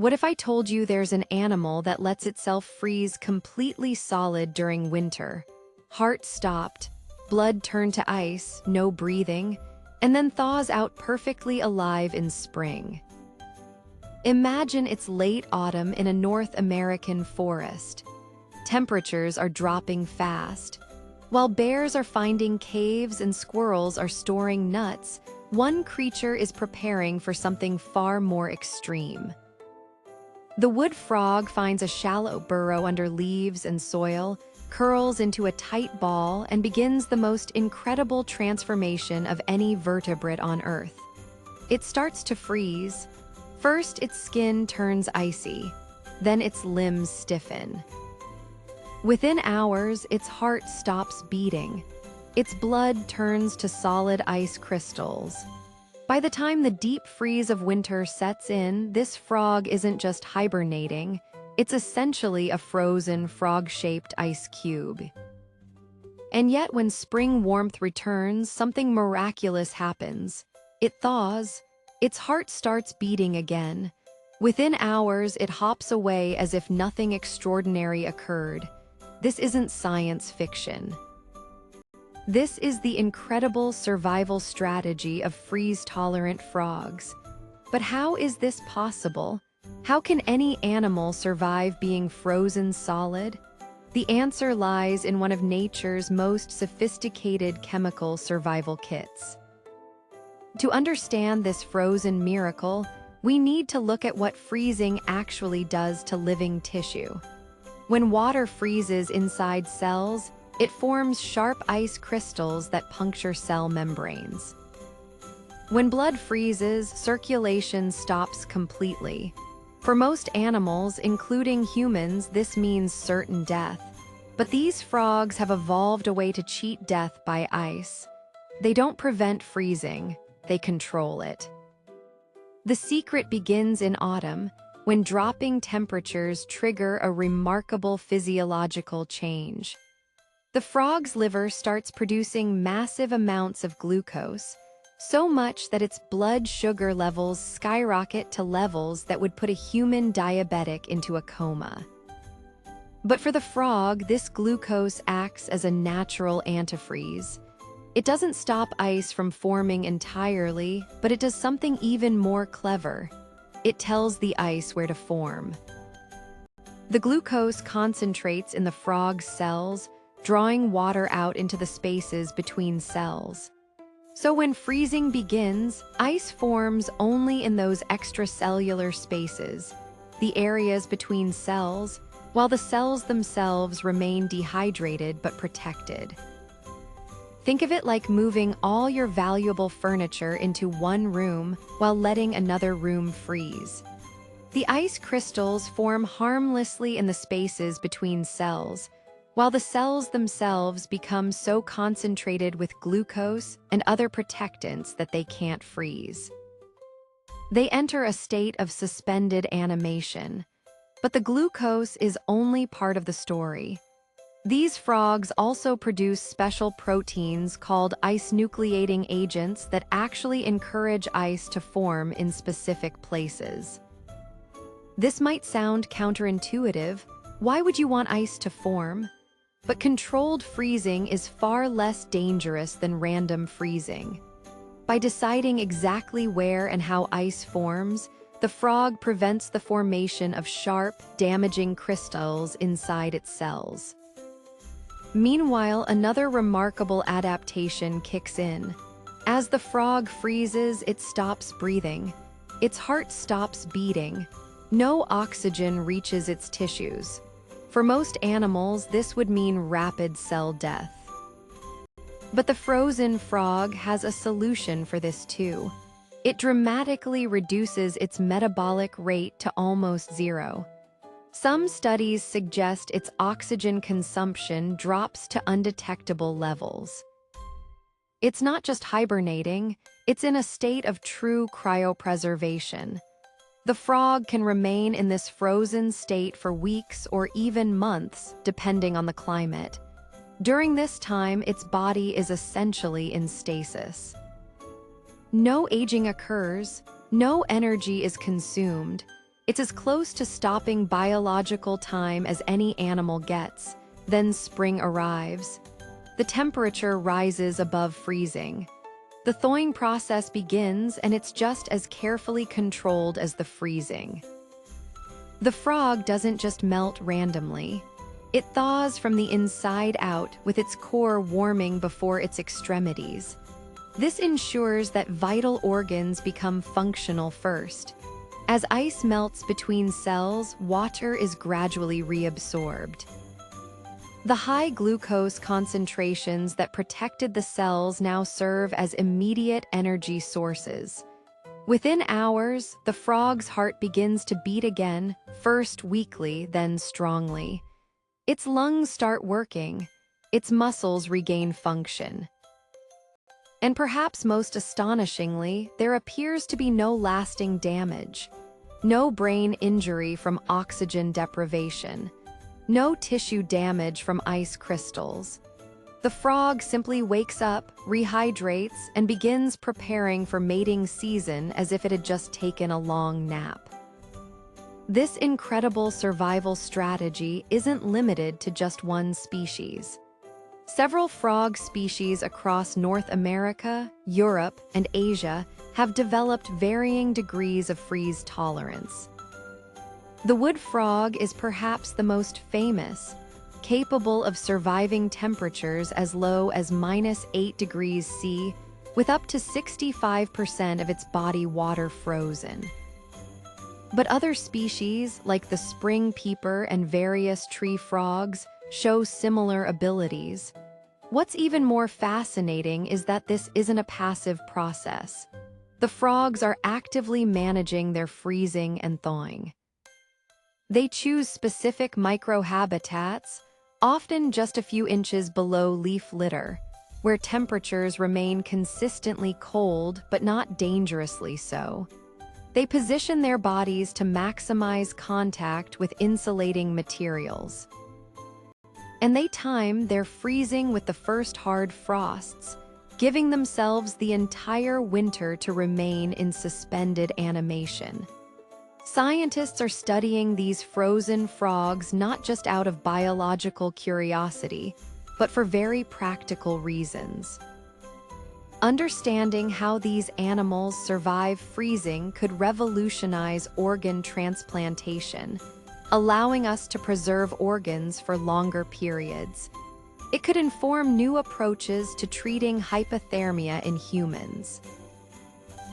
What if I told you there's an animal that lets itself freeze completely solid during winter? Heart stopped, blood turned to ice, no breathing, and then thaws out perfectly alive in spring. Imagine it's late autumn in a North American forest. Temperatures are dropping fast. While bears are finding caves and squirrels are storing nuts, one creature is preparing for something far more extreme. The wood frog finds a shallow burrow under leaves and soil, curls into a tight ball, and begins the most incredible transformation of any vertebrate on Earth. It starts to freeze. First, its skin turns icy, then its limbs stiffen. Within hours, its heart stops beating. Its blood turns to solid ice crystals. By the time the deep freeze of winter sets in, this frog isn't just hibernating, it's essentially a frozen frog-shaped ice cube. And yet when spring warmth returns, something miraculous happens. It thaws, its heart starts beating again. Within hours, it hops away as if nothing extraordinary occurred. This isn't science fiction. This is the incredible survival strategy of freeze-tolerant frogs. But how is this possible? How can any animal survive being frozen solid? The answer lies in one of nature's most sophisticated chemical survival kits. To understand this frozen miracle, we need to look at what freezing actually does to living tissue. When water freezes inside cells, it forms sharp ice crystals that puncture cell membranes. When blood freezes, circulation stops completely. For most animals, including humans, this means certain death. But these frogs have evolved a way to cheat death by ice. They don't prevent freezing, they control it. The secret begins in autumn, when dropping temperatures trigger a remarkable physiological change. The frog's liver starts producing massive amounts of glucose, so much that its blood sugar levels skyrocket to levels that would put a human diabetic into a coma. But for the frog, this glucose acts as a natural antifreeze. It doesn't stop ice from forming entirely, but it does something even more clever. It tells the ice where to form. The glucose concentrates in the frog's cells, drawing water out into the spaces between cells. So when freezing begins, ice forms only in those extracellular spaces, the areas between cells, while the cells themselves remain dehydrated but protected. Think of it like moving all your valuable furniture into one room while letting another room freeze. The ice crystals form harmlessly in the spaces between cells, while the cells themselves become so concentrated with glucose and other protectants that they can't freeze. They enter a state of suspended animation. But the glucose is only part of the story. These frogs also produce special proteins called ice-nucleating agents that actually encourage ice to form in specific places. This might sound counterintuitive. Why would you want ice to form? But controlled freezing is far less dangerous than random freezing. By deciding exactly where and how ice forms, the frog prevents the formation of sharp, damaging crystals inside its cells. Meanwhile, another remarkable adaptation kicks in. As the frog freezes, it stops breathing. Its heart stops beating. No oxygen reaches its tissues. For most animals, this would mean rapid cell death. But the frozen frog has a solution for this too. It dramatically reduces its metabolic rate to almost zero. Some studies suggest its oxygen consumption drops to undetectable levels. It's not just hibernating, it's in a state of true cryopreservation. The frog can remain in this frozen state for weeks or even months, depending on the climate. During this time, its body is essentially in stasis. No aging occurs, no energy is consumed. It's as close to stopping biological time as any animal gets. Then spring arrives. The temperature rises above freezing. The thawing process begins, and it's just as carefully controlled as the freezing. The frog doesn't just melt randomly. It thaws from the inside out, with its core warming before its extremities. This ensures that vital organs become functional first. As ice melts between cells, water is gradually reabsorbed. The high glucose concentrations that protected the cells now serve as immediate energy sources. Within hours, the frog's heart begins to beat again, first weakly, then strongly. Its lungs start working. Its muscles regain function. And perhaps most astonishingly, there appears to be no lasting damage. No brain injury from oxygen deprivation. No tissue damage from ice crystals. The frog simply wakes up, rehydrates, and begins preparing for mating season as if it had just taken a long nap. This incredible survival strategy isn't limited to just one species. Several frog species across North America, Europe, and Asia have developed varying degrees of freeze tolerance. The wood frog is perhaps the most famous, capable of surviving temperatures as low as -8 degrees C, with up to 65% of its body water frozen. But other species, like the spring peeper and various tree frogs, show similar abilities. What's even more fascinating is that this isn't a passive process. The frogs are actively managing their freezing and thawing. They choose specific microhabitats, often just a few inches below leaf litter, where temperatures remain consistently cold but not dangerously so. They position their bodies to maximize contact with insulating materials. And they time their freezing with the first hard frosts, giving themselves the entire winter to remain in suspended animation. Scientists are studying these frozen frogs not just out of biological curiosity, but for very practical reasons. Understanding how these animals survive freezing could revolutionize organ transplantation, allowing us to preserve organs for longer periods. It could inform new approaches to treating hypothermia in humans.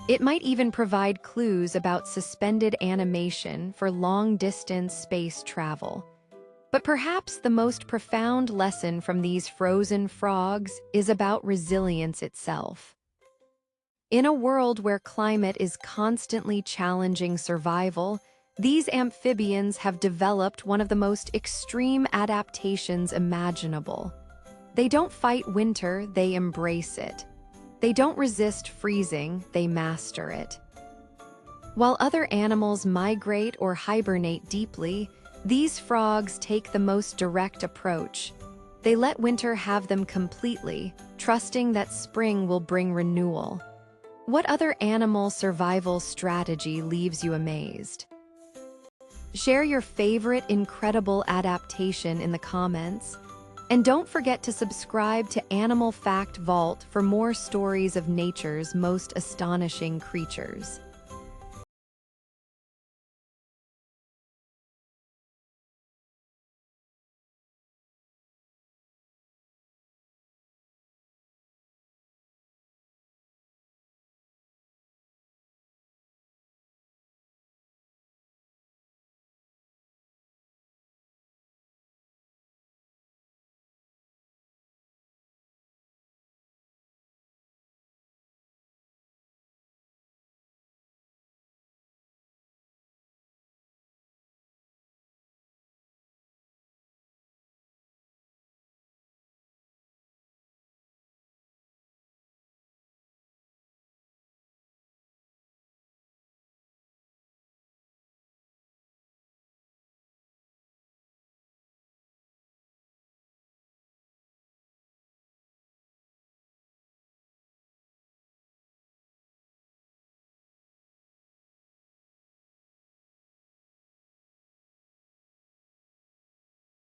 It might even provide clues about suspended animation for long-distance space travel. But perhaps the most profound lesson from these frozen frogs is about resilience itself. In a world where climate is constantly challenging survival, these amphibians have developed one of the most extreme adaptations imaginable. They don't fight winter, they embrace it. They don't resist freezing, they master it. While other animals migrate or hibernate deeply, these frogs take the most direct approach. They let winter have them completely, trusting that spring will bring renewal. What other animal survival strategy leaves you amazed? Share your favorite incredible adaptation in the comments. And don't forget to subscribe to Animal Fact Vault for more stories of nature's most astonishing creatures.